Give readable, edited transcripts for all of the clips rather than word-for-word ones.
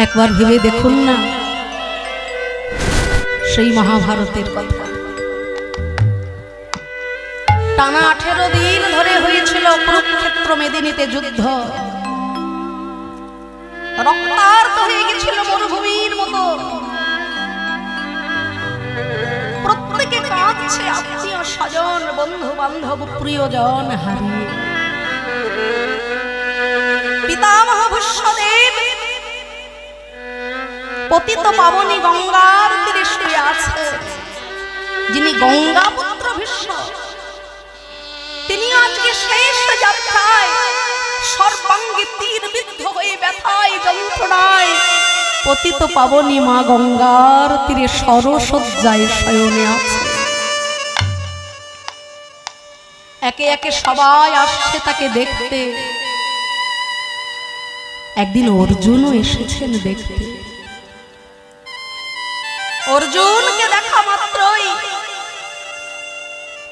একবার ভেবে দেখুন না সেই মহাভারতের কথা। টানা 18 দিন ধরে হয়েছিল কুরুক্ষেত্র মেদিনীতে যুদ্ধ। রক্তার্ত হয়ে গেছিল মরুভূমির মতো। প্রত্যেকে কাঁদছে আত্মীয় স্বজন বন্ধু বান্ধব প্রিয়জন হারিয়ে। পিতামহ ভীষ্মদেব পতিত পাবনী গঙ্গার তীরে শুয়ে আছে। যিনি গঙ্গা পুত্র ভীষ্ম, তিনি আজকে শেষ যাত্রায় সর্বাঙ্গে তীরবিদ্ধ হয়ে ব্যথায় যন্ত্রণায় পতিত পাবনী মা গঙ্গার তীরে সরসজ্জায় শয়নে আছে। একে একে সবাই আসছে তাকে দেখতে। একদিন অর্জুনও এসেছেন দেখতে। অর্জুনকে দেখা মাত্রই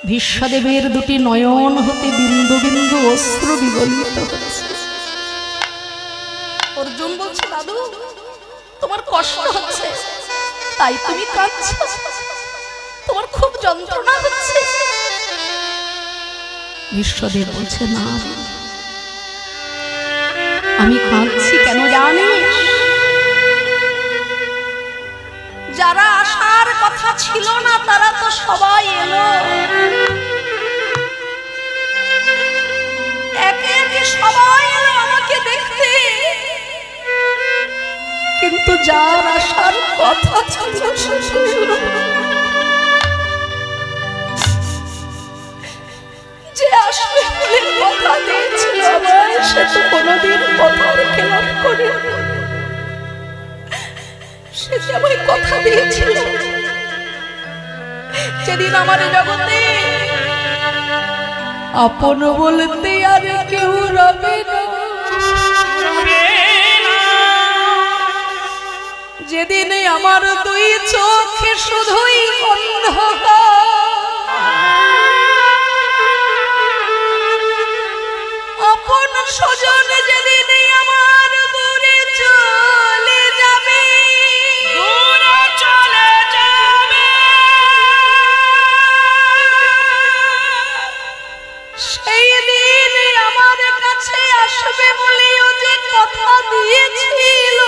ভীষ্মদেবের দুটি নয়ন হতে বিন্দু বিন্দু অশ্রু বিগলিত হচ্ছে। অর্জুন বলছে, দাদু তোমার কষ্ট হচ্ছে তাই তুমি কাঁদছো, তোমার খুব যন্ত্রণা হচ্ছে। ভীষ্মদেব বলছে, না আমি কাঁদছি কেন জানিস? যারা আসার কথা ছিল না তারা তো সবাই এলো। একে একে সবাই এলো আমাকে দেখতে, কিন্তু যার আসার কথা ছিল যে আসবে বলে কথা দিয়েছিল আমায়, সে তো কোনোদিন কথা খেলাপ করে। সে যে আমায় কথা দিয়েছিল যেদিন আমার জগতে আপন বলতে আর কেউ রবে না, যেদিন আমার দুই চোখে শুধুই অন্ধকার, আপন স্বজন যেদিন আমার দূরে চলে যাবে, সেই দিন আমার কাছে আসবে বলেও যে কথা দিয়েছিল,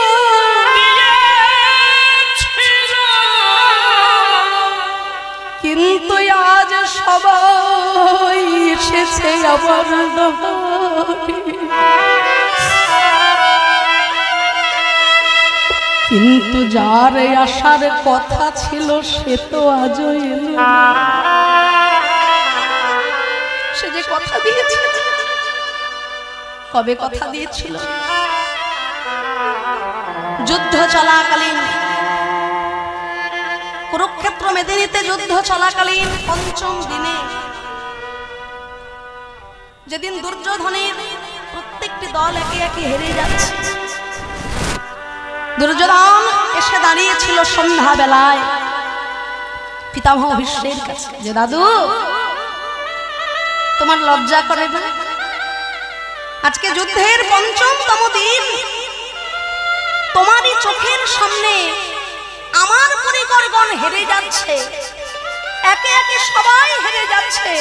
কিন্তু আজ সবাই এসেছে আমার কিন্তু যার আসার কথা ছিল সে তো আজও এলো। সে যে কথা দিয়েছিল, কবে কথা দিয়েছিল? যুদ্ধ চলাকালীন, কুরুক্ষেত্র মেদিনীতে যুদ্ধ চলাকালীন পঞ্চম দিনে, যেদিন দুর্যোধনের প্রত্যেকটি দল একে একে হেরে যাচ্ছে, দুর্যোধন এসে দাঁড়িয়েছিল সন্ধ্যা বেলায় পিতামহ ভীষ্মের কাছে, যে দাদু তোমার লজ্জা করে না? আজকে যুদ্ধের পঞ্চমতম দিন, তোমারই চোখের সামনে আমার পরিকরগণ হেরে যাচ্ছে, একে একে সবাই হেরে যাচ্ছে,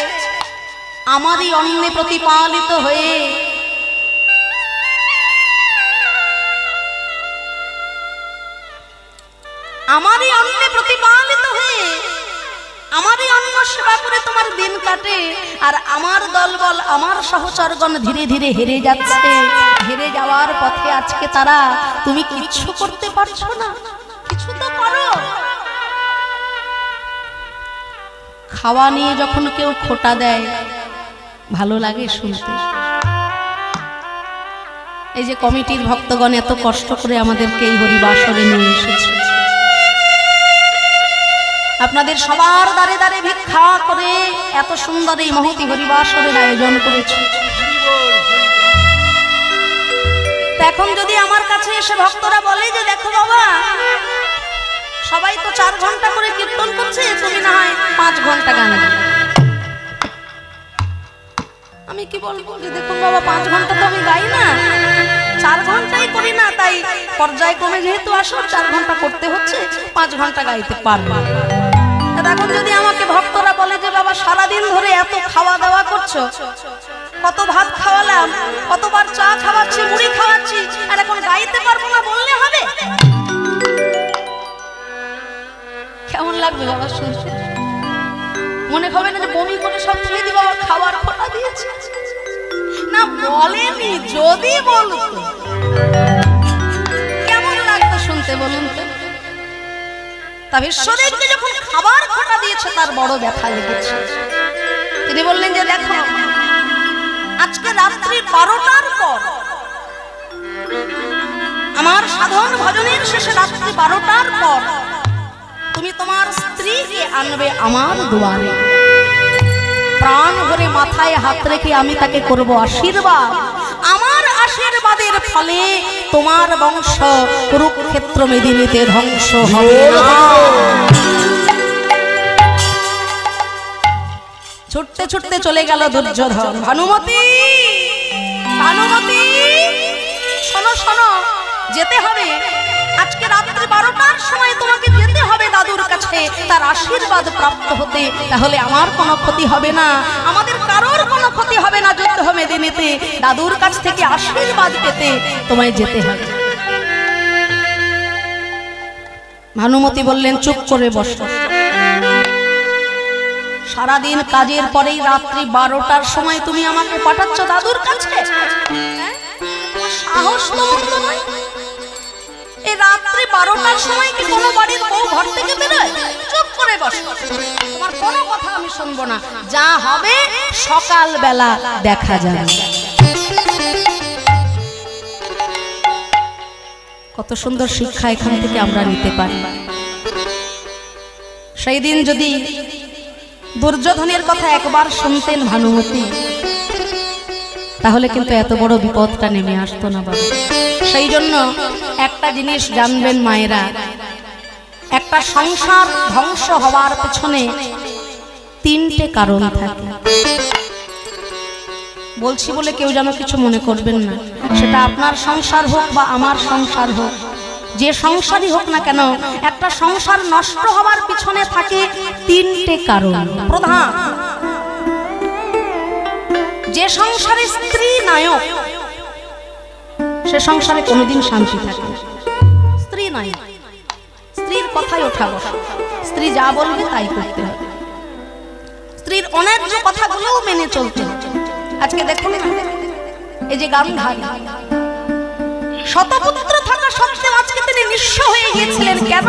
আমারই অন্নে প্রতিপালিত হয়ে আমারই অন্নে প্রতিপালিত হয়ে আমারই অন্ন সেবা করে তোমার দিন কাটে, আর আমার দলবল আমার সহচরগণ ধীরে ধীরে হেরে যাচ্ছে। হেরে যাওয়ার পথে আজকে তারা, তুমি কিচ্ছু করতে পারছো না, কিছু তো করো। খাওয়া নিয়ে যখন কেউ খোঁটা দেয় ভালো লাগে শুনতে। এই যে কমিটির ভক্তগণ এত কষ্ট করে আমাদেরকে এই হরিবাসরে নিয়ে এসেছে, আপনাদের সবার দ্বারে দ্বারে ভিক্ষা করে এত সুন্দর এই মহতি হরিবাসরের আয়োজন করেছে। এখন যদি আমার কাছে এসে ভক্তরা বলে যে দেখো বাবা সবাই তো 4 ঘন্টা করে কীর্তন করছে, তুমি না হয় 5 ঘন্টা গান গাও, আমি কি বলবো যে দেখুন বাবা 5 ঘন্টা তো আমি গাই না, 4 ঘন্টাই করি না, তাই পর্যায়ক্রমে যেহেতু আসো 4 ঘন্টা করতে হচ্ছে, 5 ঘন্টা গাইতে পারবা। এখন যদি আমাকে ভক্তরা বলে যে বাবা সারাদিন ধরে এত খাওয়া দাওয়া করছো, কত ভাত খাওয়ালাম, কতবার চা খাওয়াচ্ছি, মুড়ি খাওয়াচ্ছি, আর এখন গাইতে পারবো না বললে হবে? কেমন লাগবে বাবা শুনতে? মনে হবে না যে বমি করে সব ফেলে দি বাবা খাবার খোটা দিয়েছে? না বলেনি, যদি বলতো কেমন লাগতো শুনতে বলুন তো? তা বিশ্বদেবকে যখন খাবার খোটা দিয়েছে তার বড় ব্যথা লেগেছে। তিনি বললেন যে দেখো আজকে রাত্রি 12টার পর আমার সাধন ভজনের শেষে রাত্রি 12টার পর তুমি তোমার স্ত্রীকে আনবে আমার দুয়ারে। প্রাণ ভরে মাথায় হাত রেখে আমি তাকে করব আশীর্বাদ। আমার আশীর্বাদের ফলে তোমার বংশ কুরুক্ষেত্র মেদিনীতে ধ্বংস হবে না। ছুটতে ছুটতে চলে গেল দুর্যোধন। ভানুমতি, ভানুমতি, শোনো শোনো, যেতে হবে। আজকে রাত্রি 12টার সময় তোমাকে যেতে হবে দাদুর কাছে তার আশীর্বাদ প্রাপ্ত হতে। তাহলে আমার কোনো ক্ষতি হবে না, আমাদের কারোর কোনো ক্ষতি হবে না। যুদ্ধ মেদিনীতে দাদুর কাছ থেকে আশীর্বাদ পেতে তোমায় যেতে হবে। ভানুমতি বললেন চুপ করে বসো। সারাদিন কাজের পরেই রাত্রি 12টার সময় তুমি আমাকে পাঠাচ্ছ দাদুর কাছে? সাহস তো মন্দ নয়। এই রাত্রি 12টার সময় কি কোনো বাড়ির বউ ঘর থেকে বেরোয়? চুপ করে বসো, তোমার কোনো কথা আমি শুনবো না। যা হবে সকাল বেলা দেখা যাবে। কত সুন্দর শিক্ষা এখান থেকে আমরা নিতে পারি। সেই দিন যদি দুর্যোধনের কথা একবার শুনতেন ভানুমতি, তাহলে কিন্তু এত বড় বিপদটা নেমে আসতো না বাবা। সেই জন্য একটা জিনিস জানবেন মায়েরা, একটা সংসার ধ্বংস হওয়ার পেছনে 3টে কারণ থাকে। বলছি বলে কেউ যেন কিছু মনে করবেন না, সেটা আপনার সংসার হোক বা আমার সংসার হোক, যে সংসারই হোক না কেন, একটা সংসার নষ্ট হওয়ার পিছনে থাকে 3টে কারণ প্রধান। যে সংসারে স্ত্রী নায়ক, সে সংসারে কোনোদিন শান্তি থাকে। স্ত্রী নায়ক, স্ত্রীর কথাই ওঠা বসা, স্ত্রী যা বলবে তাই করতে হবে, স্ত্রীর অন্যায্য কথাগুলোও মেনে চলতে হবে। আজকে দেখুন এই যে গান্ধারী, শতপুত্র থাকা সত্ত্বেও আজকে তিনি নিঃস্ব হয়ে গিয়েছিলেন। কেন?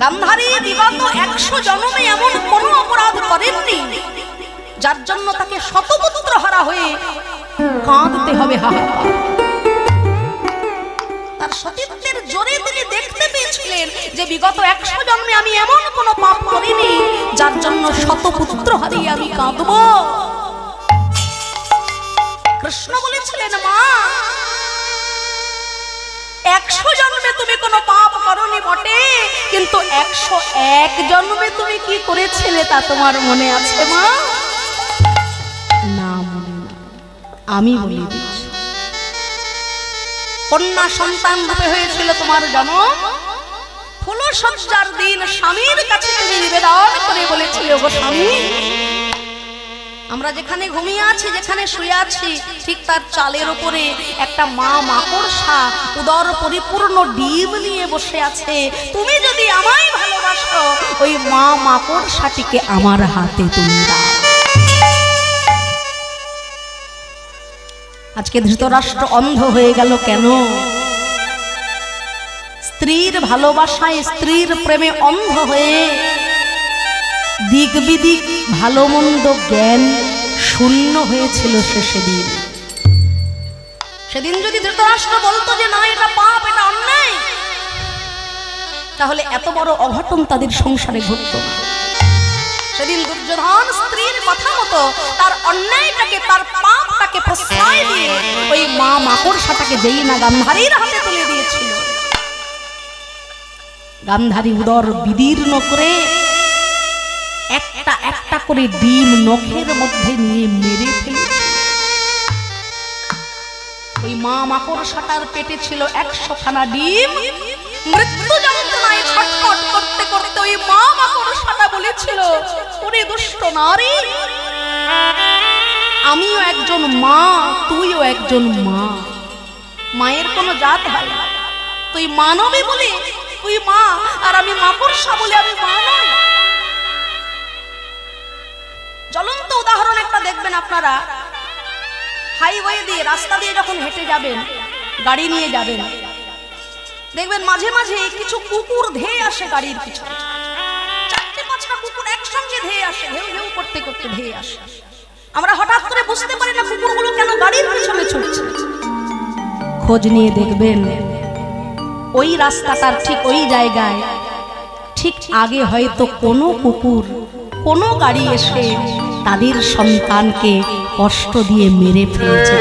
গান্ধারী বিগত 100 জন্মে এমন কোনো অপরাধ করেননি যার জন্য তাকে শতপুত্র হারা হয়ে কাঁদতে হবে হাহাকার। তার সতীত্বের জোরে তিনি দেখতে পেয়েছিলেন যে বিগত 100 জন্মে আমি এমন কোনো পাপ করিনি যার জন্য শতপুত্র হারিয়ে আমি কাঁদব। কৃষ্ণ বলেছিলেন মা 100 জন্মে তুমি কোনো পাপ করনি বটে, কিন্তু 101 জন্মে তুমি কি করেছিলে তা তোমার মনে আছে মা? না মনে না, আমি বলি দিচ্ছি। কন্যা সন্তান রূপে হয়েছিল তোমার জন্ম। ফুলসজ্জার দিন স্বামীর কাছে তুমি নিবেদন করে বলেছিলে ওগো স্বামী, আমরা যেখানে ঘুমিয়ে আছি, যেখানে শুয়ে আছি, ঠিক তার চালের উপরে একটা মা মাকড়সা উদর পরিপূর্ণ ডিম নিয়ে বসে আছে। তুমি যদি আমায় ভালোবাসো, ওই মা মাকড়সাটিকে আমার হাতে তুলে দাও। আজকে ধৃতরাষ্ট্র অন্ধ হয়ে গেল কেন? স্ত্রীর ভালোবাসায়, স্ত্রীর প্রেমে অন্ধ হয়ে দিক বিদিক ভালো মন্দ জ্ঞান শূন্য হয়েছিল সে সেদিন। সেদিন যদি ধৃতরাষ্ট্র বলতো যে না এটা পাপ, এটা অন্যায়, তাহলে এত বড় অঘটন তাদের সংসারে ঘটত না। সেদিন দুর্যোধন স্ত্রীর কথা মতো তার অন্যায়টাকে, তার পাপটাকে প্রশ্রয় দিয়ে ওই মা মাকড়সাটাকে যেই না গান্ধারীর হাতে তুলে দিয়েছিল, গান্ধারী উদর বিদীর্ণ করে একটা একটা করে ডিম নখের মধ্যে নিয়ে মেরে ফেলেছে। ওই মা মাকড়সাটার পেটে ছিল 100খানা ডিম। মৃত্যু যন্ত্রণায় ছটফট করতে করতে ওই মা মাকড়সাটা বলেছিল, ওরে দুষ্ট নারী, আমিও একজন মা, তুইও একজন মা, মায়ের কোনো জাত হয় না, তুই মানবী বলে তুই মা, আর আমি মাকড়সা বলে আমি মা নই। জ্বলন্ত উদাহরণ একটা দেখবেন আপনারা, হাইওয়ে দিয়ে রাস্তা দিয়ে যখন হেঁটে যাবেন, গাড়ি নিয়ে যাবেন, দেখবেন মাঝে মাঝে কিছু কুকুর ধেয়ে আসে গাড়ির পিছনে, 4-5টা কুকুর একসঙ্গে ধেয়ে আসে, হেউ হেউ করতে করতে ধেয়ে আসে। আমরা হঠাৎ করে বুঝতে পারি না কুকুরগুলো কেন গাড়ির পিছনে ছুটছে। খোঁজ নিয়ে দেখবেন ওই রাস্তাটার ঠিক ওই জায়গায় ঠিক আগে হয়তো কোনো কুকুর, কোনো গাড়ি এসে তাদের সন্তানকে কষ্ট দিয়ে মেরে ফেলছে।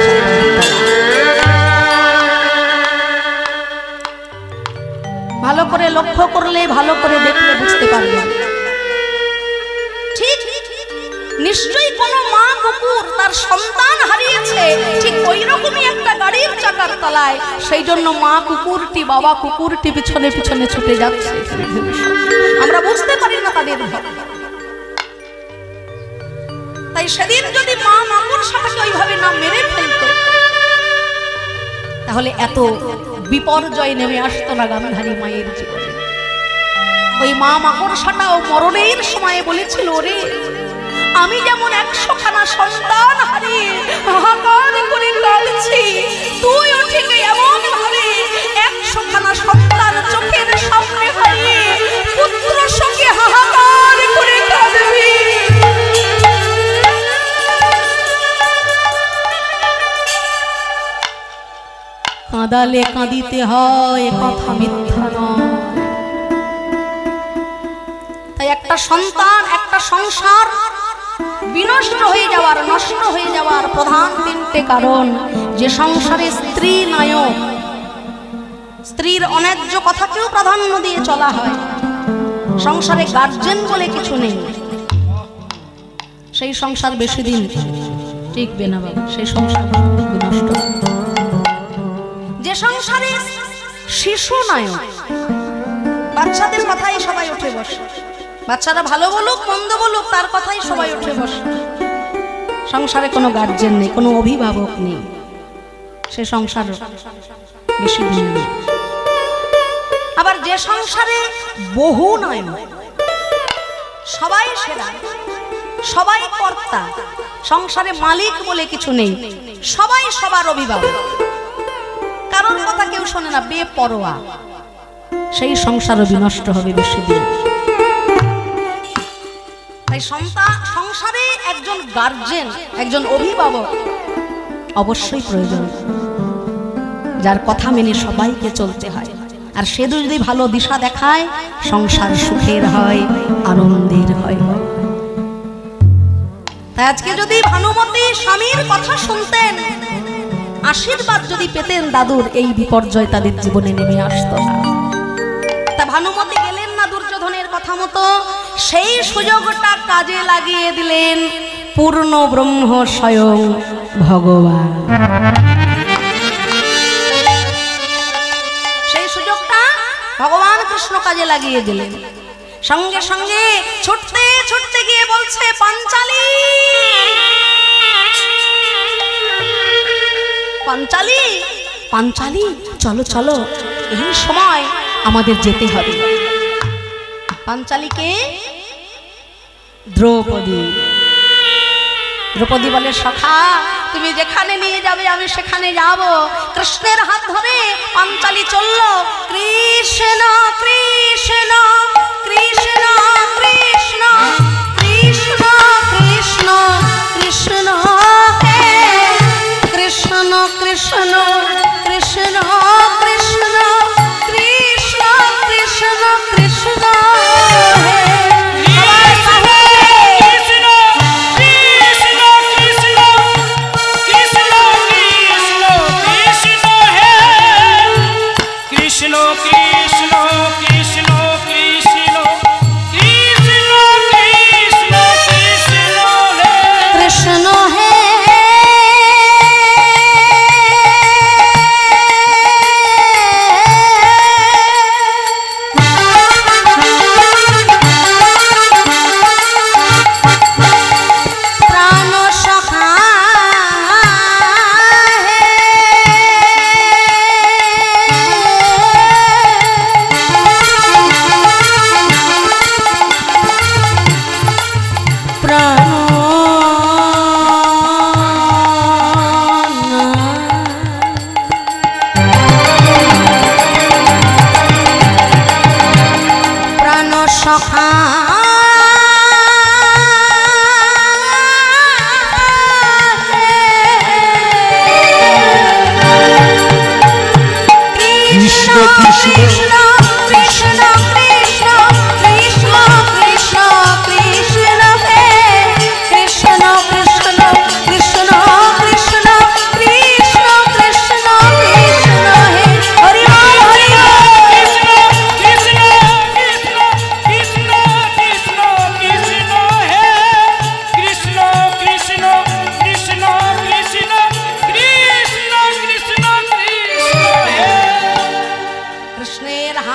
ভালো করে লক্ষ্য করলে, ভালো করে দেখলে বুঝতে পারবেন। ঠিক নিশ্চয়ই কোনো মা কুকুর তার সন্তান হারিয়েছে, ঠিক ওই রকমই একটা গাড়ির চাকার তলায়। সেই জন্য মা কুকুরটি, বাবা কুকুরটি পিছনে পিছনে ছুটে যাচ্ছে। আমরা বুঝতে পারি না তাদের ভাব। তাই সেদিন যদি মা মাকড়সাটাকে ওইভাবে না মেরে ফেলতো, তাহলে এত বিপর্যয় নেমে আসতো না গান্ধারী মায়ের জীবনে। ওই মা মাকড়সাটাও মরণের সময়ে বলেছিল, রে আমি যেমন 100খানা সন্তান হারিয়ে হাহাকার করে কাঁদছি, তুইও ঠিক এমন ভাবে 100খানা সন্তান চোখের সামনে হারিয়ে পুত্র শোকে হাহাকার করে কাঁদবি। কাঁদালে কাঁদিতে হয়, কথা মিথ্যা নয়। তাই একটা সন্তান, একটা সংসার বিনষ্ট হয়ে যাওয়ার, নষ্ট হয়ে যাওয়ার প্রধান 3টে কারণ। যে সংসারে স্ত্রী নায়ক, স্ত্রীর অন্যায্য কথাকেও প্রাধান্য দিয়ে চলা হয়, সংসারে গার্জেন বলে কিছু নেই, সেই সংসার বেশি দিন টিকবে না বাবা, সেই সংসার বিনষ্ট। যে সংসারে শিশু নায়ক, বাচ্চাদের কথাই সবাই উঠে বসে, বাচ্চারা ভালো বলুক মন্দ বলুক তার কথাই সবাই উঠে বসে, সংসারে কোনো গার্জেন নেই, কোনো অভিভাবক নেই, সে সংসার বেশি দিন নেই। আবার যে সংসারে বহু নায়ক, সবাই সেরা, সবাই কর্তা, সংসারে মালিক বলে কিছু নেই, সবাই সবার অভিভাবক, কারোর কথা কেউ শোনে না, বেপরোয়া, সেই সংসারও বিনষ্ট হবে বেশি দিন। তাই সংসারে একজন গার্জেন, একজন অভিভাবক অবশ্যই প্রয়োজন, যার কথা মেনে সবাইকে চলতে হয়। আর সে যদি ভালো দিশা দেখায়, সংসার সুখের হয়, আনন্দের হয়। তাই আজকে যদি ভানুমতি স্বামীর কথা শুনতেন, আশীর্বাদ যদি পেতেন দাদুর, এই বিপর্যয় তাদের জীবনে নেমে আসতো না। তা ভানুমতি গেলেন না দুর্যোধনের কথা মতো, সেই সুযোগটা কাজে লাগিয়ে দিলেন পূর্ণ ব্রহ্ম স্বয়ং ভগবান। সেই সুযোগটা ভগবান কৃষ্ণ কাজে লাগিয়ে দিলেন। সঙ্গে সঙ্গে ছুটতে ছুটতে গিয়ে বলছে, পাঞ্চালী পাঞ্চালী পাঞ্চালী, চলো চলো, এই সময় আমাদের যেতে হবে। পাঞ্চালীকে দ্রৌপদী। দ্রৌপদী বলে, সখা তুমি যেখানে নিয়ে যাবে আমি সেখানে যাব। কৃষ্ণের হাত ধরে পাঞ্চালী চলল। কৃষ্ণ কৃষ্ণ কৃষ্ণ কৃষ্ণ কৃষ্ণ কৃষ্ণ কৃষ্ণ হে কৃষ্ণ কৃষ্ণ কৃষ্ণ কৃষ্ণ কৃষ্ণ কৃষ্ণ কৃষ্ণ হে।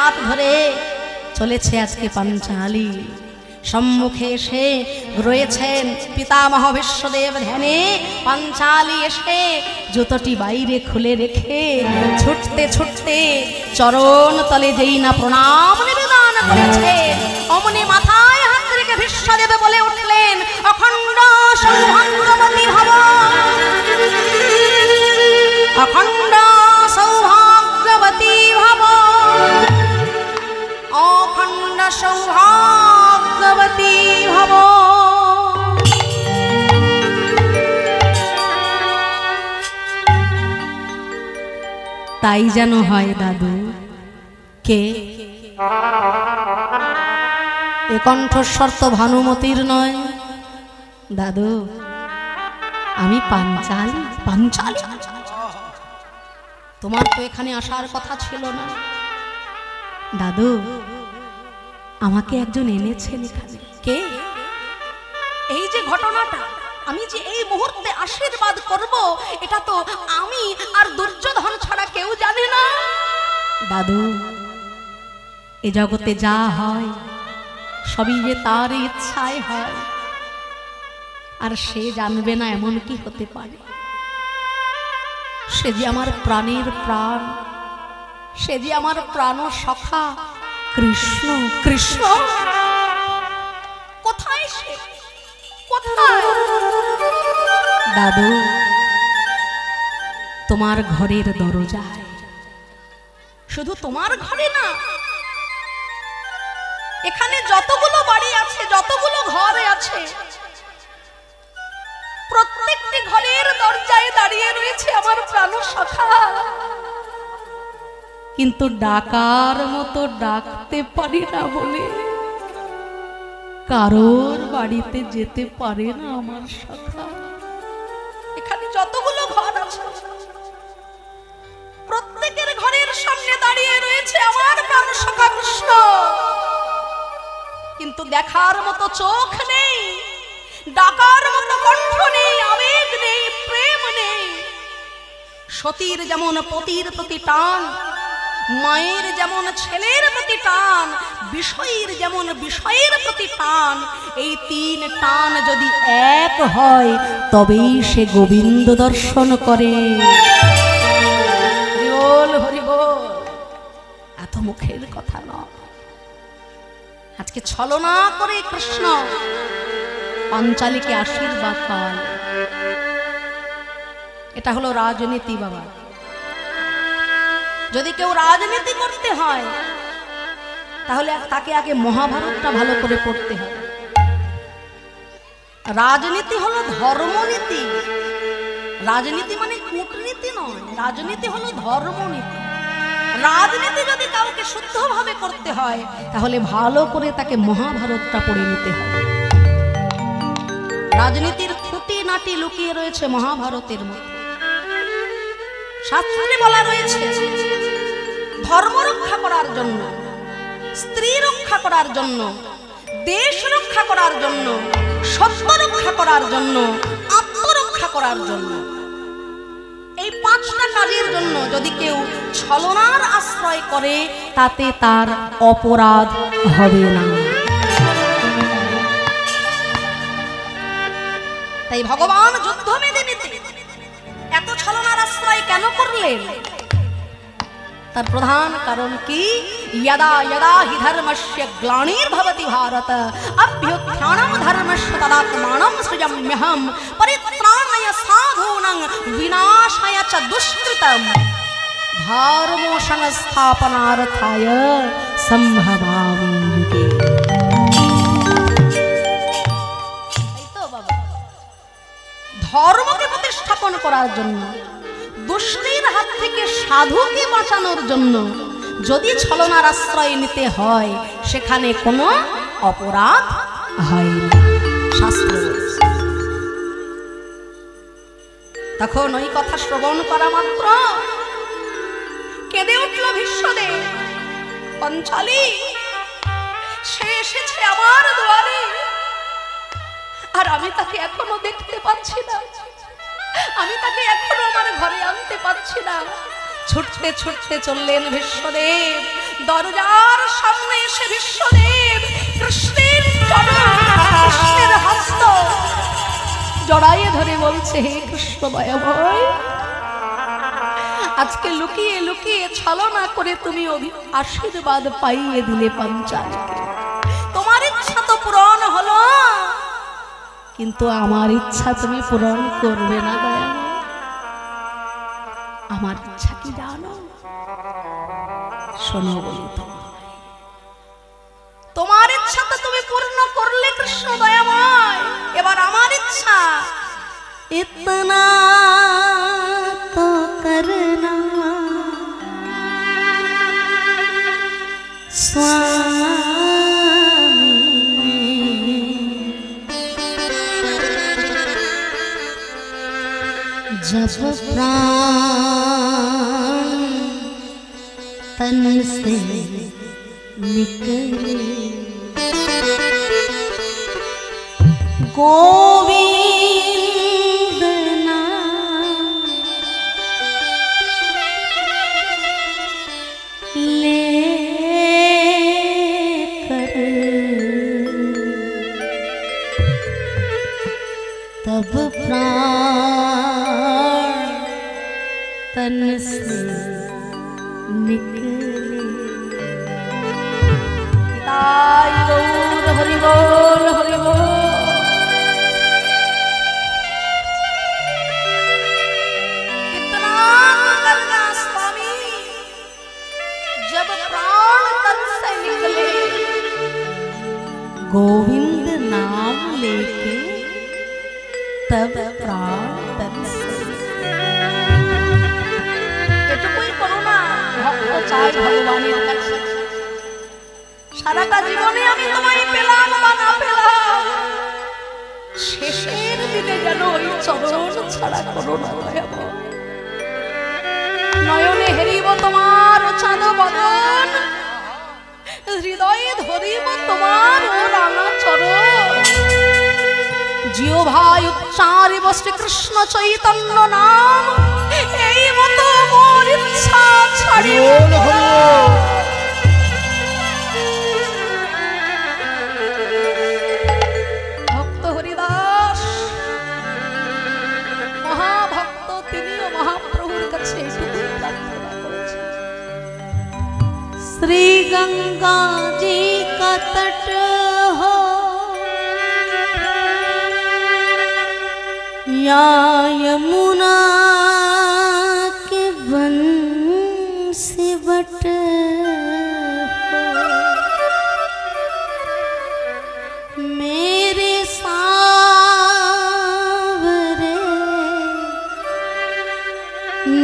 হাত ধরে চলেছে আজকে পাঞ্চালী। সম্মুখে এসে রয়েছেন পিতামহ বিশ্বদেব ধ্যানে। পাঞ্চালী এসে জুতোটি বাইরে খুলে রেখে ছুটতে ছুটতে চরণ তলে যেই না প্রণাম নিবেদন করেছে, অমনি মাথায় হাত রেখে বিশ্বদেব বলে উঠলেন, অখণ্ড সৌভাগ্যবতী ভব, অখণ্ড সৌভাগ্যবতী ভব, অখণ্ড সৌভাগ্যবতী ভব। তাই যেন হয় দাদু। কে এ কণ্ঠস্বর তো ভানুমতির নয় দাদু, আমি পাঞ্চালী। পাঞ্চালী, তোমার তো এখানে আসার কথা ছিল না দাদু, আমাকে একজন এনেছেন এখানে। কে? এই যে ঘটনাটা, আমি যে এই মুহূর্তে আশীর্বাদ করব, এটা তো আমি আর দুর্যোধন ছাড়া কেউ জানে না দাদু। এ জগতে যা হয় সবই যে তার ইচ্ছায় হয়, আর সে জানবে না এমন কি হতে পারে? সে যে আমার প্রাণের প্রাণ, সে যে আমার প্রাণ সখা কৃষ্ণ। কৃষ্ণ কোথায়? সে কোথায় দাদু? তোমার ঘরের দরজায়। শুধু তোমার ঘরে না, এখানে যতগুলো বাড়ি আছে, যতগুলো ঘর আছে, প্রত্যেকটি ঘরের দরজায় দাঁড়িয়ে রয়েছে আমার প্রাণ সখা। কিন্তু ডাকার মতো ডাকতে পারি না বলে কারোর বাড়িতে যেতে পারে না আমার সখা। এখানে যতগুলো ঘর আছে, প্রত্যেকের ঘরের সামনে দাঁড়িয়ে রয়েছে আমার প্রাণ সখা কৃষ্ণ, কিন্তু দেখার মতো চোখ নেই, ডাকার মতো কণ্ঠ নেই, আবেগ নেই, প্রেম নেই। সতীর যেমন পতির প্রতি টান, মায়ের যেমন ছেলের প্রতি টান, বিষয়ের যেমন বিষয়ের প্রতি টান, এই তিন টান যদি এক হয় তবেই সে গোবিন্দ দর্শন করে। হরিবোল হরিবোল। এত মুখের কথা নয়। আজকে ছলনা করে কৃষ্ণ পাঞ্চালীকে আশীর্বাদ পাওয়াল। এটা হলো রাজনীতি বাবা। যদি কেউ রাজনীতি করতে হয় তাহলে তাকে আগে মহাভারতটা ভালো করে পড়তে হবে। রাজনীতি হলো ধর্মনীতি। রাজনীতি মানে কূটনীতি নয়, রাজনীতি হলো ধর্মনীতি। রাজনীতি যদি কাউকে শুদ্ধভাবে করতে হয় তাহলে ভালো করে তাকে মহাভারতটা পড়ে নিতে হবে। রাজনীতির খুঁটিনাটি লুকিয়ে রয়েছে মহাভারতের মধ্যে। শাস্ত্রে বলা রয়েছে ধর্ম রক্ষা করার জন্য, স্ত্রী রক্ষা করার জন্য, দেশ রক্ষা করার জন্য, সত্য রক্ষা করার জন্য, আত্মরক্ষা করার জন্য, এই পাঁচটা কাজের জন্য যদি কেউ ছলনার আশ্রয় করে তাতে তার অপরাধ হবে না। তাই ভগবান যুদ্ধ মেদিনীতে এত ছলনার আশ্রয় কেন করলেন? তার প্রধান কারণ কি? यदा यदा हि धर्मस्य ग्लानिर्भवति भारत अभ्युत्थानं धर्मस्य तदात्मानं सृजाम्यहं परित्राणाय साधूनां विनाशाय च दुष्कृतं धर्म संस्थापनार्थाय संभवामि युगे। ধর্মকে প্রতিষ্ঠাপন করার জন্য, দুষ্টের হাত থেকে সাধুকে বাঁচানোর জন্য যদি ছলনার আশ্রয় নিতে হয় সেখানে কোনো অপরাধ হয় না, শাস্ত্র বলছে। তখন ওই কথা শ্রবণ করা মাত্র কেঁদে উঠল ভীষ্মদেব। পাঞ্চালী, সে এসেছে আমার দুয়ারে, আর আমি তাকে এখনো দেখতে পাচ্ছি না, আমি তাকে এখনো আমার ঘরে আনতে পারছি না। ছুটতে ছুটতে চললেন বিশ্বদেব। দরজার সামনে এসে বিশ্বদেব কৃষ্ণের চরণ, কৃষ্ণের হস্ত জড়াইয়ে ধরে বলছে, হে কৃষ্ণ দয়াময়, আজকে লুকিয়ে লুকিয়ে ছলনা করে তুমি আশীর্বাদ পাইয়ে দিলে পাঞ্চালীকে। তোমার ইচ্ছা তো পূরণ হলো, কিন্তু আমার ইচ্ছা তুমি পূরণ করবে না দয়াময়। আমার ইচ্ছা কি জানো? শোনো বলি, তোমার ইচ্ছা তো তুমি পূর্ণ করলে কৃষ্ণ দয়াময়। এবার আমার ইচ্ছা, ইতনা তো করনা स्वामी, जब प्राण तन से निकले, गोविंद नाम लेकर, तब प्राण तन से निकले। ताई गौर हरि बोल हरि बोल। कितना करना स्वामी, जब प्राण तन से निकले, गोविंद नाम लेके तब प्राण तन से। এটুকুই করো না, ভক্ত চাই ভগবানের কাছে, সারাটা জীবনে আমি তোমায় পেলাম বা না পেলাম, শেষের দিনে যেন ওই চরণ ছাড়া করো না দয়াময়। নয়নে হেরিব তোমার চাঁদ বদন, হৃদয়ে ধরিব তোমার ও রাঙা চরণ। জিহ্বায় উচ্চারিব শ্রীকৃষ্ণ চৈতন্য নাম, এই মতো মোর ইচ্ছা ছাড়িব না। ভক্ত হরিদাস মহাভক্ত, তিনিও মহাপ্রভুর কাছে এটুকুই প্রার্থনা করেছেন, শ্রী গঙ্গা জি কা তট हो या यमुना के वन से बट हो, मेरे सावरे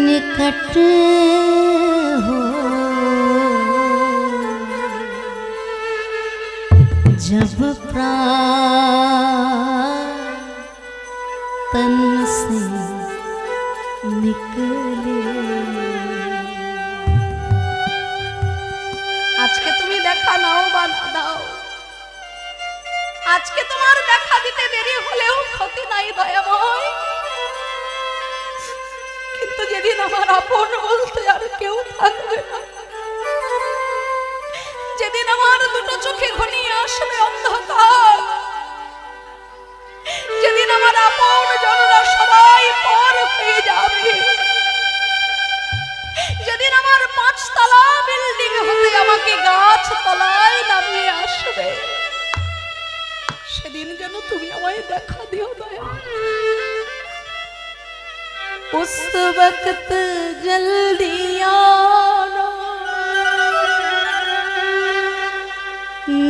निकट हो, जब प्राण तन से निकले। আজকে তুমি দেখা নাও বা না দাও, আজকে তোমার দেখা দিতে দেরি হলেও ক্ষতি নাই দয়াময়, কিন্তু যেদিন আমার আপন বলতে আর কেউ থাকবে না, যেদিন আমার দুটো চোখে ঘনিয়ে আসবে অন্ধকার, যেদিন আমার আপন জনরা সবাই পর হয়ে যাবে, যেদিন আমার 5 তলা বিল্ডিং হতে আমাকে গাছ তলায় নামিয়ে আসবে, সেদিন যেন তুমি আমায় দেখা দিও দয়া। उस वक्त जल्दी आना,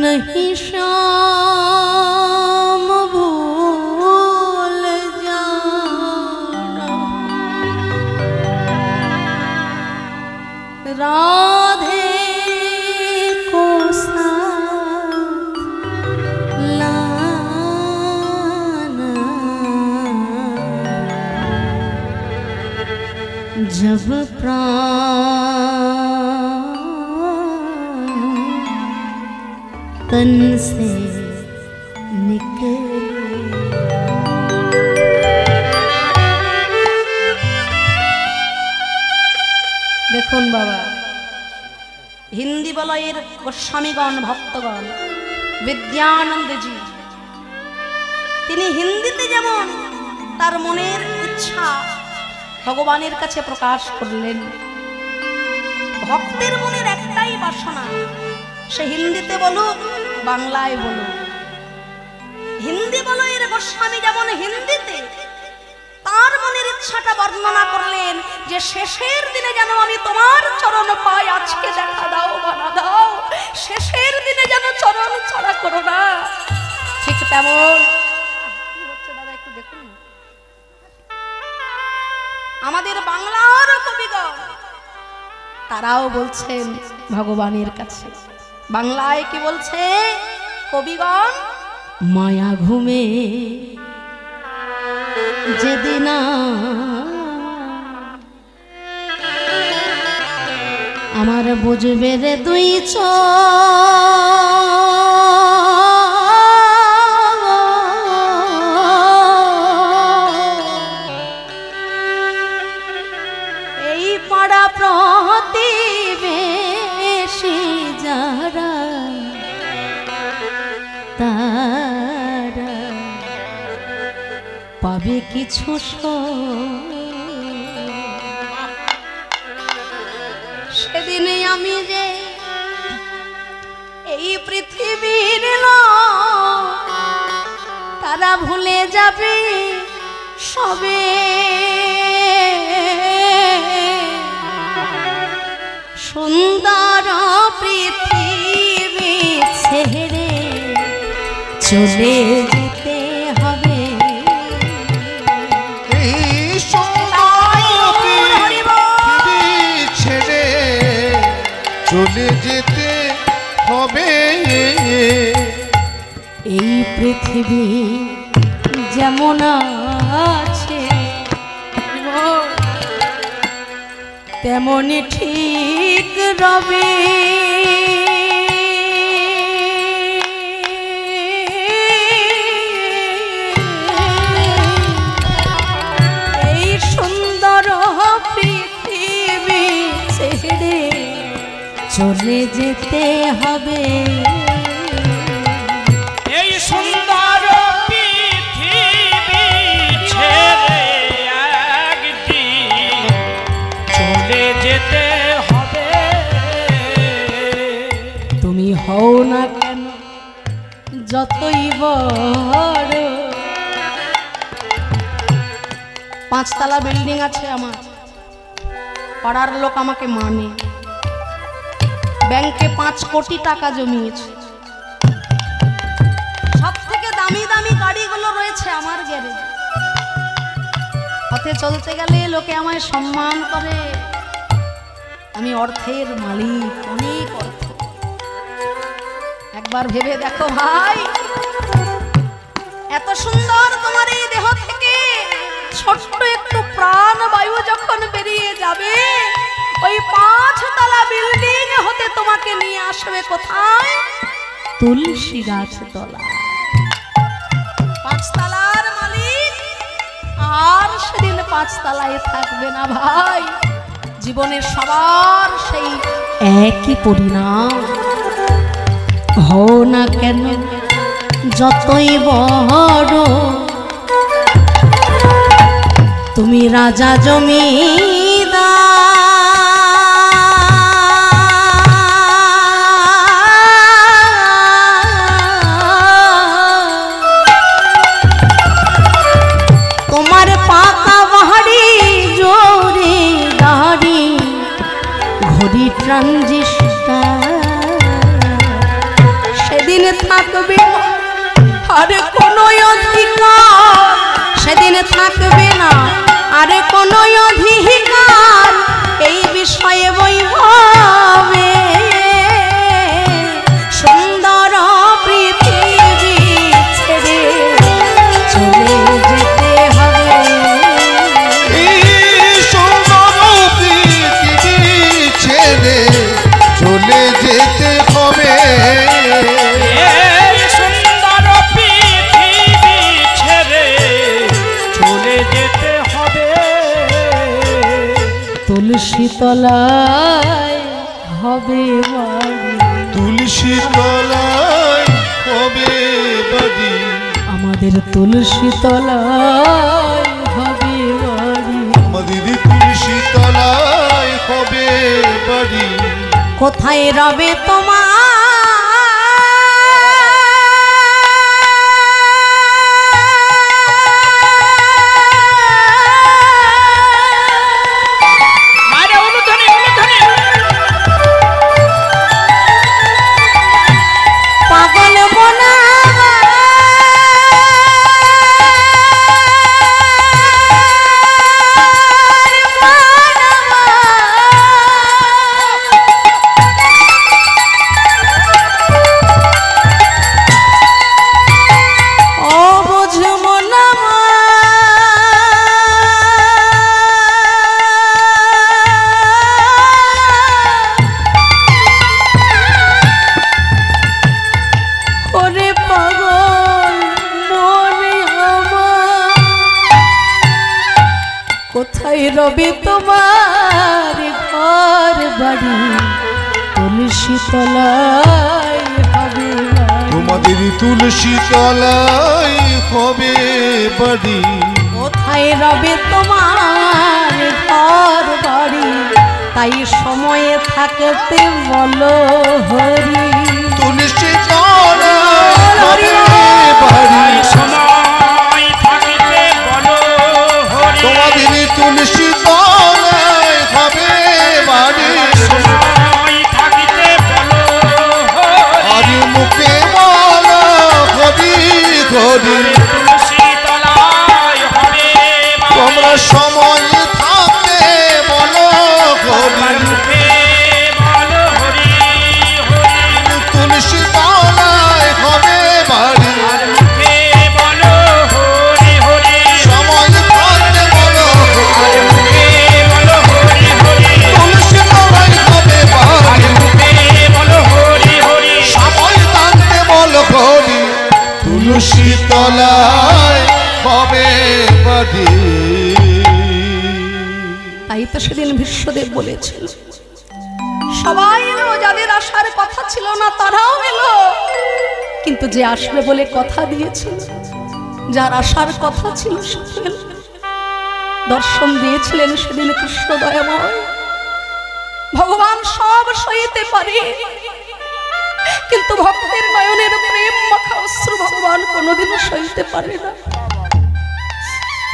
नहीं शाम भूल जाना, राधे को साथ लाना, जब प्राण तन से निकले। দেখুন বাবা, হিন্দি বলয়ের গোস্বামীগণ ভক্তগণ, বিদ্যানন্দজি তিনি হিন্দিতে যেমন তার মনের ইচ্ছা ভগবানের কাছে প্রকাশ করলেন। ভক্তের মনের একটাই বাসনা, সে হিন্দিতে বলুক বাংলায় বলুক। হিন্দি বলয়ের গোস্বামী যেমন হিন্দিতে তার মনের ইচ্ছাটা বর্ণনা করলেন যে শেষের দিনে যেন আমি তোমার চরণ পাই, আজকে দেখা দাও বানা দাও, শেষের দিনে যেন চরণ ছাড়া করো না। ঠিক তেমন কি হচ্ছে দাদা একটু দেখুন, আমাদের বাংলার কবিগণ তারাও বলছেন ভগবানের কাছে। বাংলায় কি বলছে কবিগণ? মায়া ঘুমে যেদিন আমার বুঝবে রে দুই এই পাড়া প্রতিবেশী যারা তারা পাবে কিছু সেদিনে আমি যে এই পৃথিবীর লোক তারা ভুলে যাবে সবে, সুন্দর পৃথিবী ছেড়ে চলে যেতে হবে। ছেড়ে চলে যেতে হবে। এই পৃথিবী যেমন আছে তেমনই ঠিক রবে। এই সুন্দর পৃথিবী ছেড়ে চলে যেতে হবে। এই সুন্দর পৃথিবী ছেড়ে একদিন চলে যেতে হবে। তুমি হও না কেন যতই বড়, 5 তলা বিল্ডিং আছে আমার, পাড়ার লোক আমাকে মানে, ব্যাংকে 5 কোটি টাকা জমিয়েছে, সব থেকে দামি দামি গাড়িগুলো রয়েছে আমার গ্যারেজে। পথে চলতে গেলে লোকে আমায় সম্মান করে, আমি অর্থের মালিক, অনেক অর্থ। একবার ভেবে দেখো ভাই, এত সুন্দর তোমার এই দেহ থেকে ছোট্ট একটু প্রাণ বায়ু যখন বেরিয়ে যাবে, ওই 5 তলা বিল্ডিং হতে তোমাকে নিয়ে আসবে কোথায়? তুলসী গাছ তলা। 5 তলার মালিক আর সেদিন 5 তলায় থাকবে না ভাই। জীবনের সবার সেই একই পরিণাম। হও না কেন যতই বড়, তুমি রাজা জমিদার, তোমার পাকা বাড়ি জোরে গাড়ি ঘড়ি ট্রানজিস্টার, সেদিন থাকবে আরে কোনো অধিকার, সেদিন থাকবে না আরে কোনো অধিকার এই বিষয়ে বৈভবে। সুন্দর পৃথিবী ছেড়ে চলে যেতে হবে। সুন্দর পৃথিবী ছেড়ে চলে যেতে হবে। এই সুন্দর পৃথিবী ছেড়ে চলে যেতে হবে। তুলসী তলায় হবে বাড়ি, তুলসী তলায় হবে বাড়ি, আমাদের তুলসী তলায় হবে বাড়ি। আমাদের তুলসী তলায় হবে বাড়ি। কোথায় রবে তোমার মায়েরা অনুধ্বনি অনুধ্বনি পাগল মনা রবে তোমার ঘর বাড়ি, তুলসী তলায় হবে বাড়ি। তোমাদের তুলসী তলায় হবে বাড়ি। কোথায় রবে তোমার ঘর বাড়ি, তাই সময়ে থাকতে বলো হরি। তুলসী তলায় হবে বাড়ি, সময় থাকিতে বলো হরি। তোমাদের তুলসী তলায় হবে বাড়ি। সময় থাকিতে বলো হরি। আর মুখে বলো হরি হরি। তুলসী তলায় হবে বাড়ি। তোমরা সময় থাকতে বলো হরি। মুখে বলো হরি হরি। তুলসী তলায় হবে বাড়ি। আর মুখে বলো হরি হরি। সময় থাকতে বলো আর মুখে বলো হরি হরি। তুলসী তলায় হবে আর বাড়ি। মুখে বলো হরি হরি। সময় থাকতে বলো হরি। তুলসী তলায় হবে বাড়ি। তাই তো সেদিন বিশ্বদেব বলেছিল সবাই এলো, যাদের আসার কথা ছিল না তারাও এলো, কিন্তু যে আসবে বলে কথা দিয়েছিল, যার আসার কথা ছিল সে এলো। দর্শন দিয়েছিলেন সেদিন কৃষ্ণ দয়াময়। ভগবান সব সইতে পারে, কিন্তু ভক্তের নয়নের প্রেম মাখা অশ্রু ভগবান কোনোদিনও সইতে পারে না।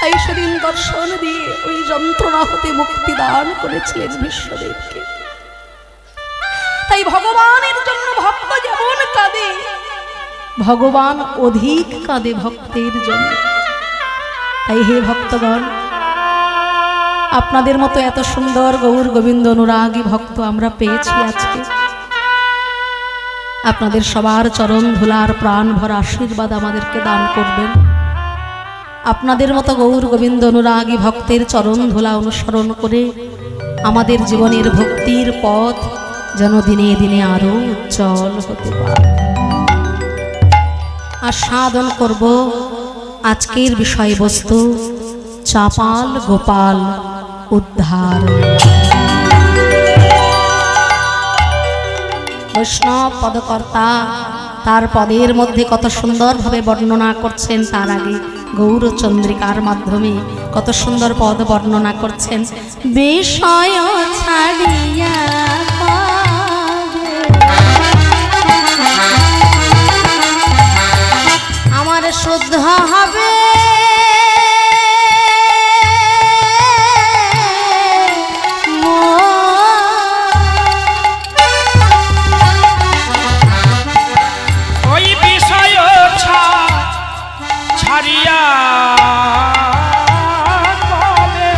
তাই সেদিন দর্শন দিয়ে ওই যন্ত্রণা হতে মুক্তি দান করেছিলেন বিশ্বদেবকে। তাই ভগবানের জন্য ভক্ত যেমন কাঁদে, ভগবান অধিক কাঁদে ভক্তের জন্য। তাই হে ভক্তগণ, আপনাদের মতো এত সুন্দর গৌর গোবিন্দ অনুরাগী ভক্ত আমরা পেয়েছি আজকে। আপনাদের সবার চরণ ধুলার প্রাণ ভরা আশীর্বাদ আমাদেরকে দান করবেন। আপনাদের মতো গৌর গোবিন্দ অনুরাগী ভক্তের চরণ ধুলা অনুসরণ করে আমাদের জীবনের ভক্তির পথ যেন দিনে দিনে আরো উজ্জ্বল হতে পারে। আস্বাদন করব আজকের বিষয়বস্তু চাপাল গোপাল উদ্ধার। বৈষ্ণব পদকর্তা তার পদের মধ্যে কত সুন্দরভাবে বর্ণনা করছেন, তার আগে গৌরচন্দ্রিকার মাধ্যমে কত সুন্দর পদ বর্ণনা করছেন। বিষয় ছাড়িয়া আমার শুদ্ধ হবে ওই বিষয় ছাড়িয়া কবে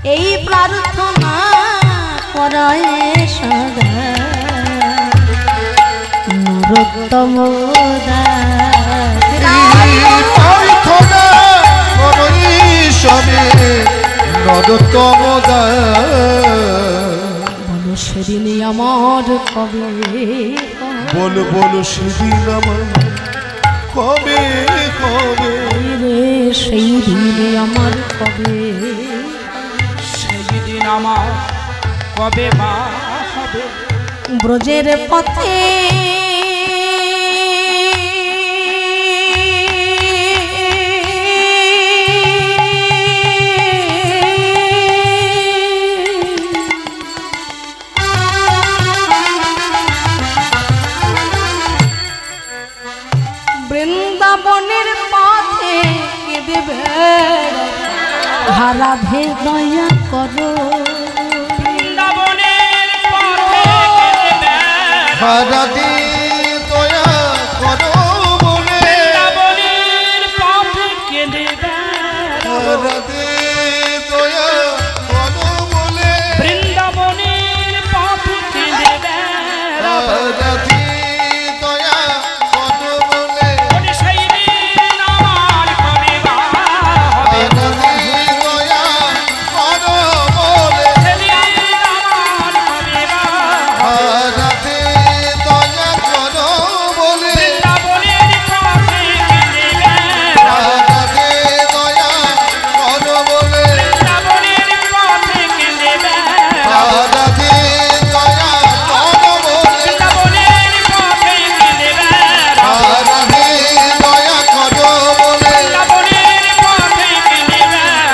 এই প্রার্থনা করায় সদা নরোত্তম প্রার্থনা করই সবে নরোত্তম বলো সেদিন আমার কবে বল বল সেদিন আমার কবে কবে রে সেই দিন আমার কবে সেই দিন আমার কবে মা হবে ব্রজের পথে বৃন্দাবনের পথে কেঁদে হারা ভে দয়া করো বৃন্দাবনের পথে কেঁদে হারাদি দয়া করো বলে বৃন্দাবনের পথে কেঁদে হারাদি দয়া করো বলে বৃন্দাবনের পথে কেঁদে হারাদি দয়া করো বলে সেই দিন আমার কবে মা হবে হারাদি দয়া করো বলে সেদিন আমার কবে মা হারাদি দয়া করো বলে বৃন্দাবনের পথে কেঁদে হারাদি দয়া করো বলে বৃন্দাবনের পথে কেঁদে হারাদি দয়া করো বলে বৃন্দাবনের পথে কেঁদে হারাদি দয়া করো বলে বৃন্দাবনের পথে কেঁদে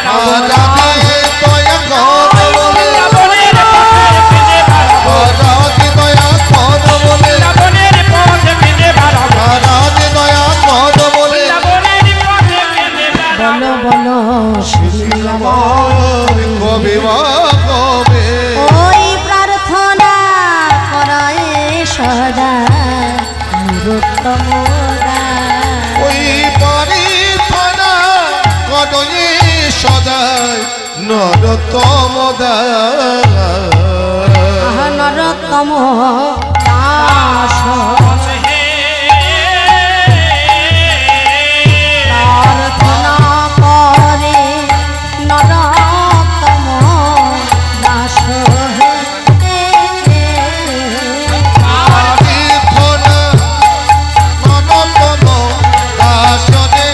হারাদি দয়া করো বলে বৃন্দাবনের পথে কেঁদে হারাদি দয়া করো বলে বৃন্দাবনের পথে কেঁদে হারাদি দয়া করো বলে বৃন্দাবনের পথে কেঁদে বলো বলো সেদিন আমার কবে মা কবে ওই প্রার্থনা করায় সদা নরোত্তম ওই বাড়ি থানা কদয়ে সদাই নরতম নরোত্তম দাস প্রার্থনা করে নরোত্তম দাস বাড়ি থানা নরতম দাসনে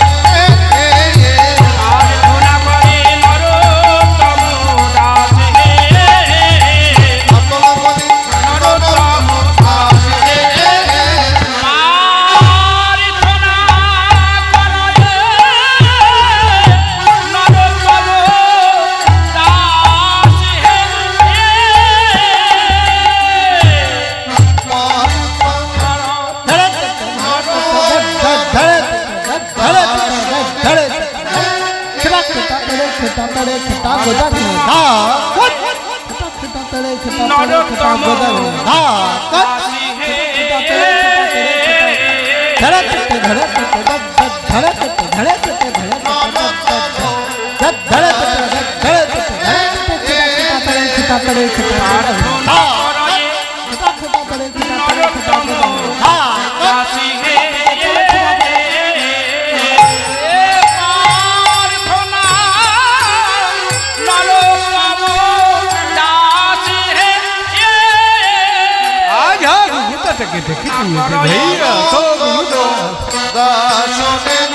প্রার্থনা করে নরোত্তম দাস নতলমণি নরতম দাসনে প্রার্থনা করে নরোত্তম দাস নরোত্তম भैया तो दासने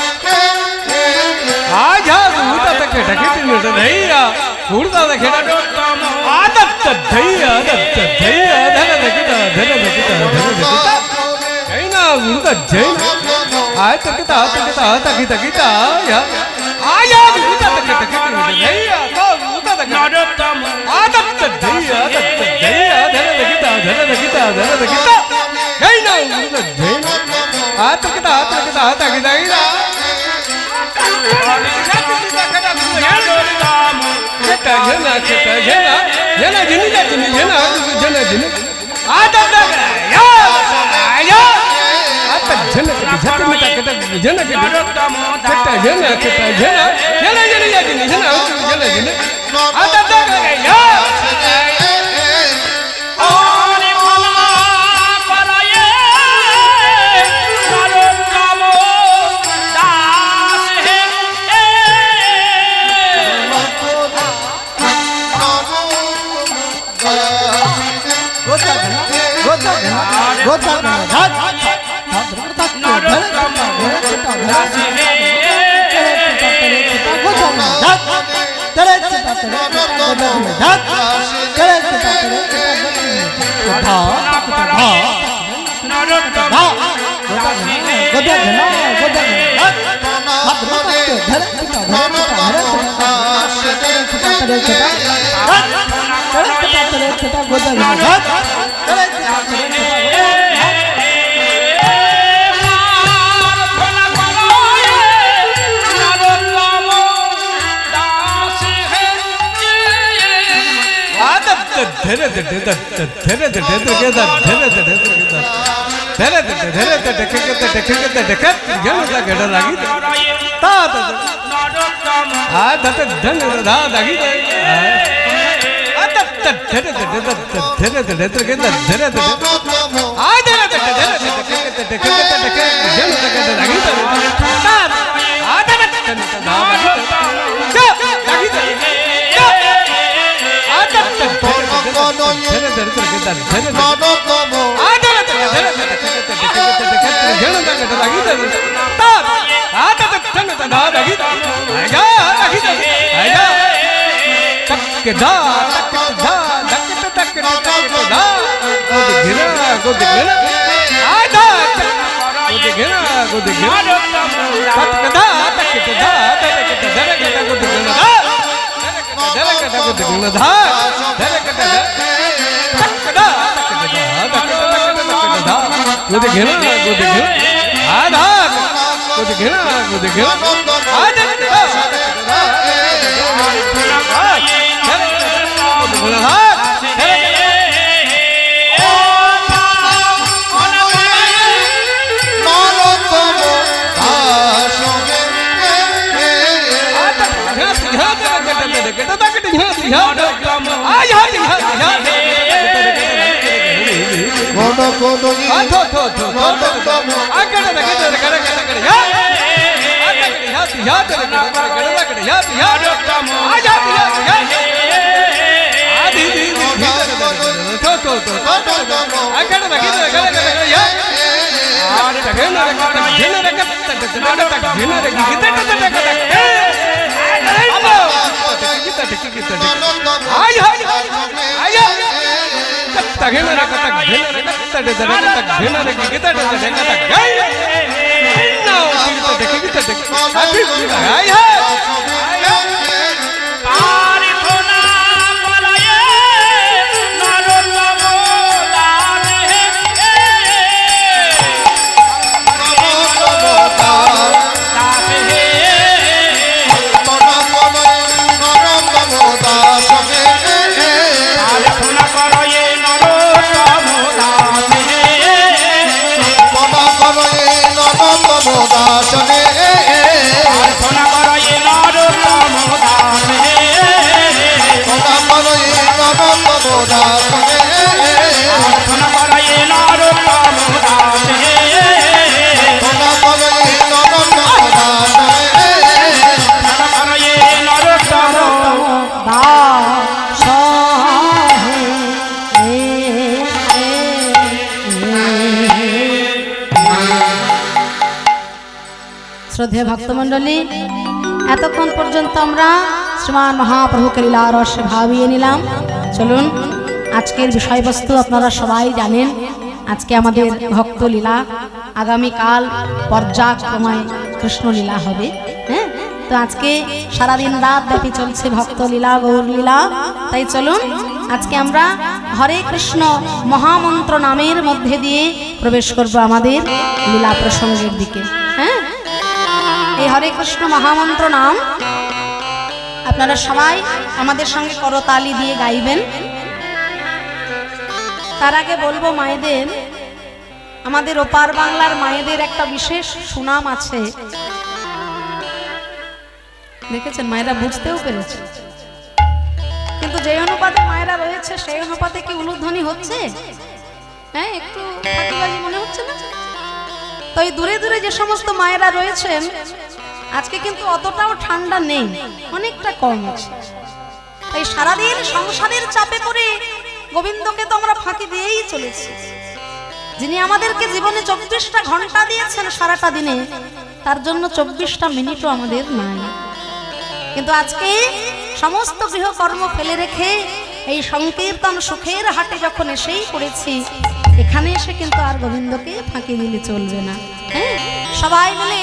आज ಊಟ ಕೆಟ್ಟಿನ ಧೈರ್ಯ ಹುಡುದಾದ ಕೆಟ್ಟ ಆದತ್ತ ಧೈರ್ಯ ಆದತ್ತ ಧೈರ್ಯ ಧನ ದಕ್ಕಿತ ಧನ ದಕ್ಕಿತ ಧನ ದಕ್ಕಿತ ಜೈನ ಹುಡುಗ ಜೈನ ಆತಕ್ಕಿತ ಆತಕ್ಕಿತ ಆತಕ್ಕಿತ ಗೀತ ಆಯ ಊಟ ಕೆಟ್ಟಿನ ಧೈರ್ಯ ಊಟದ নরোত্তম ಆದತ್ತ ಧೈರ್ಯ ಆದತ್ತ ಧೈರ್ಯ ಧನ ದಕ್ಕಿತ ಧನ ದಕ್ಕಿತ ಧನ ದಕ್ಕಿತ ಜೈನ ಹುಡುಗ ಜೈನ ಆತಕ್ಕಿತ ಆತಕ್ಕಿತ ಆತಕ್ಕಿತ ಗೀತ आता झनक झट में तक झनक नरोत्तम कटा झनक कटा झनक झनक झनक झनक झनक झनक आता तक या और भला कराए नरोत्तम दास है नरोत्तम दास नरोत्तम धरे धरे धरे धरे धरे শ্রদ্ধেয় ভক্তমণ্ডলী, এতক্ষণ পর্যন্ত আমরা শ্রীমান মহাপ্রভুকে লীলা রসে ভাবিয়ে নিলাম। চলুন, আজকের বিষয়বস্তু আপনারা সবাই জানেন। আজকে আমাদের ভক্ত লীলা, আগামীকাল পর্যায়ক্রমে কৃষ্ণ লীলা হবে। হ্যাঁ, তো আজকে সারাদিন রাত ব্যাপী চলছে ভক্ত লীলা, গৌর লীলা। তাই চলুন আজকে আমরা হরে কৃষ্ণ মহামন্ত্র নামের মধ্যে দিয়ে প্রবেশ করব আমাদের লীলা প্রসঙ্গের দিকে। হ্যাঁ, এই হরে কৃষ্ণ মহামন্ত্র নাম আপনারা সবাই আমাদের সঙ্গে করতালি দিয়ে গাইবেন। তার আগে বলবো মায়েদের, আমাদের ওপার বাংলার মায়েদের একটা বিশেষ সুনাম আছে, দেখেছেন মায়েরা বুঝতেও পেরেছে, কিন্তু যে অনুপাতে মায়েরা রয়েছে সেই অনুপাতে কি উলুধ্বনি হচ্ছে? হ্যাঁ, একটু ফাঁকিবাজি মনে হচ্ছে না? তো এই দূরে দূরে যে সমস্ত মায়েরা রয়েছেন আজকে কিন্তু অতটাও ঠান্ডা নেই, অনেকটা কম আছে। তাই সারাদিন সংসারের চাপে করে গোবিন্দকে তো আমরা ফাঁকি দিয়েই চলেছি। যিনি আমাদেরকে জীবনে 24টা ঘন্টা দিয়েছেন সারাটা দিনে, তার জন্য 24টা মিনিটও আমাদের নাই। কিন্তু আজকে সমস্ত গৃহকর্ম ফেলে রেখে এই সংকীর্তন সুখের হাটে যখন এসেই পড়েছি, এখানে এসে কিন্তু আর গোবিন্দকে ফাঁকি দিলে চলবে না। হ্যাঁ, সবাই মিলে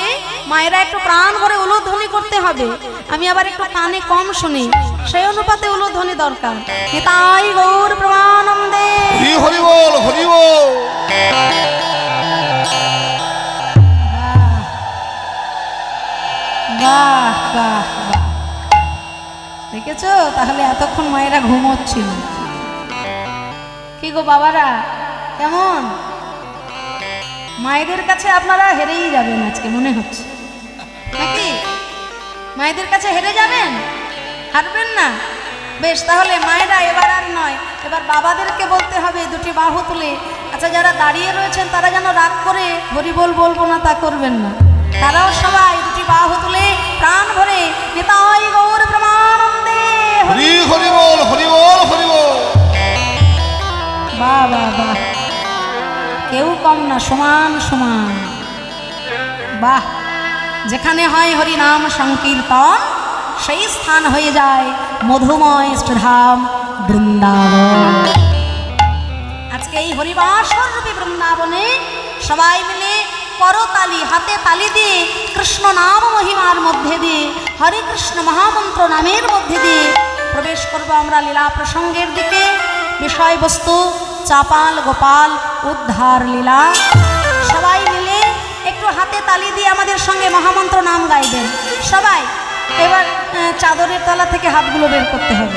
মায়েরা একটু প্রাণ ভরে উলুধ্বনি করতে হবে। আমি আবার একটু কানে কম শুনি, সেই অনুপাতে উলুধ্বনি দরকার। নিতাই গৌর প্রমানন্দে। হরি বল, হরি বল। বাহ বাহ বাহ, দেখেছো? তাহলে এতক্ষণ মায়েরা ঘুমোচ্ছিল। কি গো বাবারা, কেমন? মায়েদের কাছে আপনারা হেরেই যাবেন আজকে মনে হচ্ছে, নাকি? মায়েদের কাছে হেরে যাবেন, হারবেন না? বেশ, তাহলে মায়েরা এবার আর নয়, এবার বাবাদেরকে বলতে হবে দুটি বাহু তুলে। আচ্ছা, যারা দাঁড়িয়ে রয়েছেন তারা যেন রাগ করে হরি বল বলবো না তা করবেন না। তারাও সবাই দুটি বাহু তুলে প্রাণ ভরে নিতাই গৌর প্রমানন্দে। হরি হরি বল, হরি বল, হরি বল। বাহ বাহ বাহ, কেউ কম না, সমান সমান। বাহ, যেখানে হয় হরি নাম সংকীর্তন সেই স্থান হয়ে যায় মধুময় ধাম বৃন্দাবন। আজকে এই হরিবাসর রূপী বৃন্দাবনে সবাই মিলে করতালি, হাতে তালি দিয়ে কৃষ্ণ নাম মহিমার মধ্যে দিয়ে, হরে কৃষ্ণ মহামন্ত্র নামের মধ্যে দিয়ে প্রবেশ করবো আমরা লীলা প্রসঙ্গের দিকে। বিষয়বস্তু চাপাল গোপাল উদ্ধার লীলা। সবাই মিলে একটু হাতে তালি দিয়ে আমাদের সঙ্গে মহামন্ত্র নাম গাইবেন সবাই। এবার চাদরের তলা থেকে হাতগুলো বের করতে হবে।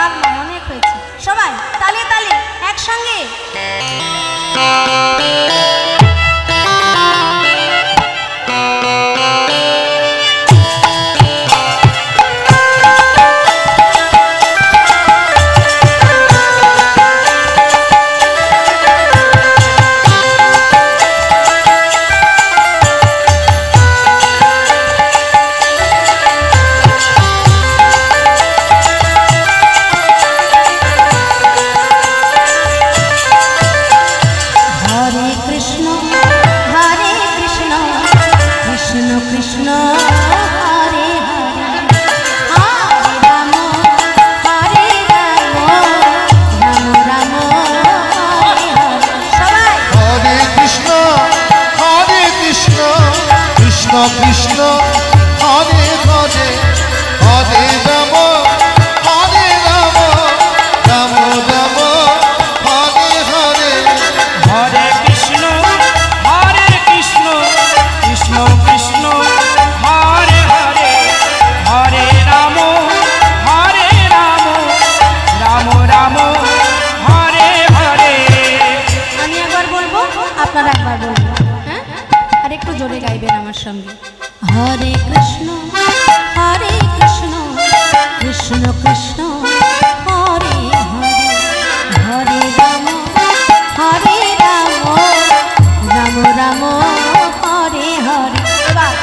আর অনেক হয়েছে, সবাই তালি তালি একসঙ্গে। কৃষ্ণ হরে হরে, হরে রাম হরে রাম, রাম রাম হরে হরে। হরে কৃষ্ণ কৃষ্ণ কৃষ্ণ হরে হরে, হরে রাম রাম রাম হরে হরে। আমি একবার বলবো, আপনারা একবার বলবেন, হ্যাঁ? আর একটু জোরে গাইবেন আমার সঙ্গে। হরে কৃষ্ণ কৃষ্ণ কৃষ্ণ হরে হরে, হরে রাম রাম রাম হরে হরে। এবার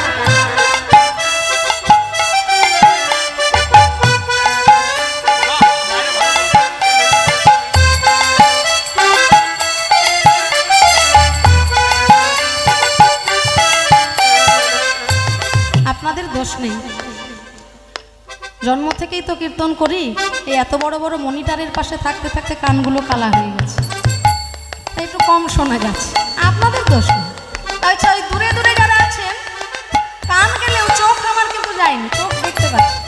আপনাদের দোষ নেই, জন্ম থেকেই তো কীর্তন করি। এই এত বড় বড় মনিটরের পাশে থাকতে থাকতে কানগুলো কালা হয়ে গেছে, তাই একটু কম শোনা যাচ্ছে। আপনাদের দোষ নেই। আচ্ছা, ওই দূরে দূরে যারা আছেন, কান গেলেও চোখ আমার কিন্তু যায়নি, চোখ দেখতে পাচ্ছি,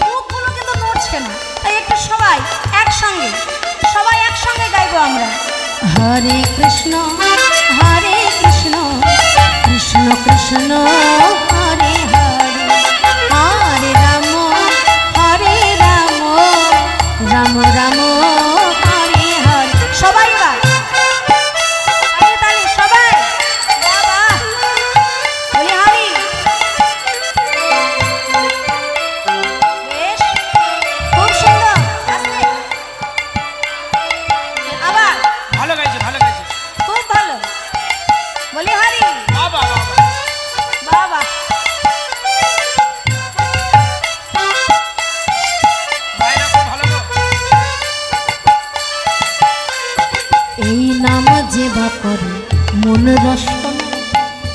মুখগুলো কিন্তু নড়ছে না। তাই একটু সবাই একসঙ্গে গাইবো আমরা। হরে কৃষ্ণ কৃষ্ণ কৃষ্ণ হরে হরে, হরে রাম রাম রাম হরে হরে। সবাই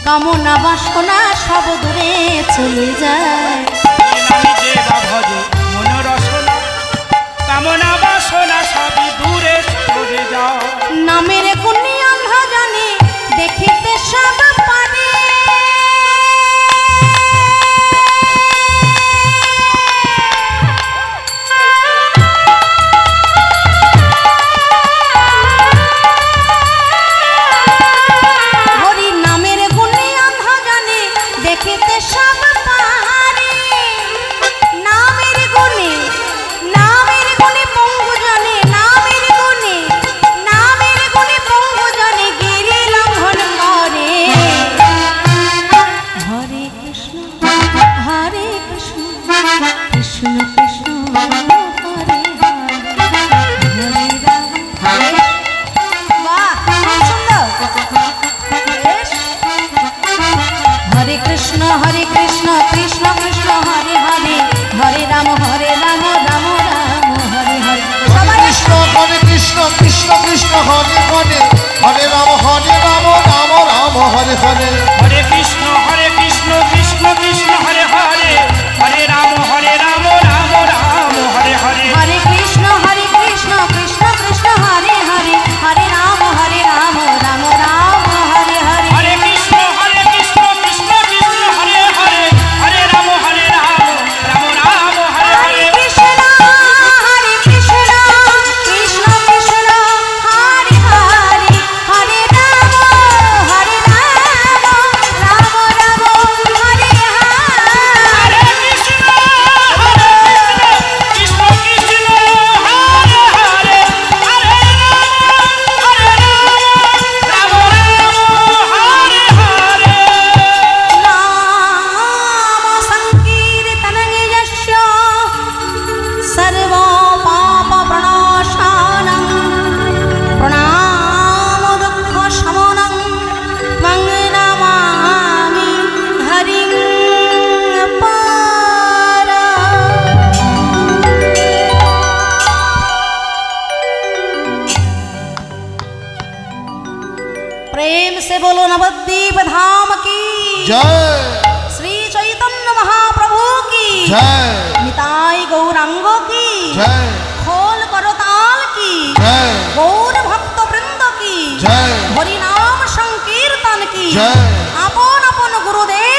কামনা বাসনা সব দূরে চলে যায়। আমি যে বা ভজে মনোরসনা কামনা বাসনা সবই দূরে চলে যাও। নামের গুণী অন্ধা জানে দেখিতে সব পারে। হরি নামের গুণী অন্ধা জানে দেখিতে সব পারে। নামের গুণে পঙ্গু জানে, নামের গুণে পঙ্গু জানে গিরি লঙ্ঘন করে। হরে কৃষ্ণ কৃষ্ণ কৃষ্ণ হরে হরে রাম হরে। বাহ খুব সুন্দর। বেশ। হরে কৃষ্ণ কৃষ্ণ কৃষ্ণ হরে হরে হরে রাম রাম রাম হরে হরে। সবাই কৃষ্ণ হরে কৃষ্ণ কৃষ্ণ কৃষ্ণ হরে হরে হরে রাম রাম রাম হরে হরে। হরে কৃষ্ণ কৃষ্ণ কৃষ্ণ হরে হরে হরে রাম রাম রাম হরে হরে। হরে কৃষ্ণ কৃষ্ণ কৃষ্ণ হরে হরে হরে রাম রাম রাম হরে হরে। হরে কৃষ্ণ কৃষ্ণ কৃষ্ণ হরে হরে হরে রাম রাম রাম হরে হরে হরে। কৃষ্ণ কৃষ্ণ কৃষ্ণ হরে হরে হরে রাম রাম রাম হরে হরে। হরে কৃষ্ণ কৃষ্ণ কৃষ্ণ হরে হরে হরে রাম হরে হরে। नाम संकीर्तनं यस्य सर्व पाप प्रणाशानं प्रणाम दुःख शमनं मंगलमामि हरिं पारा। प्रेम से बोलो नवद्वीप धाम की জয় श्री चैतन्य महाप्रभु की জয় निताई गौरांग की জয় खोल करताल की জয় गौर भक्त वृंद की জয় हरि नाम संकीर्तन की जय। अपन अपन गुरुदेव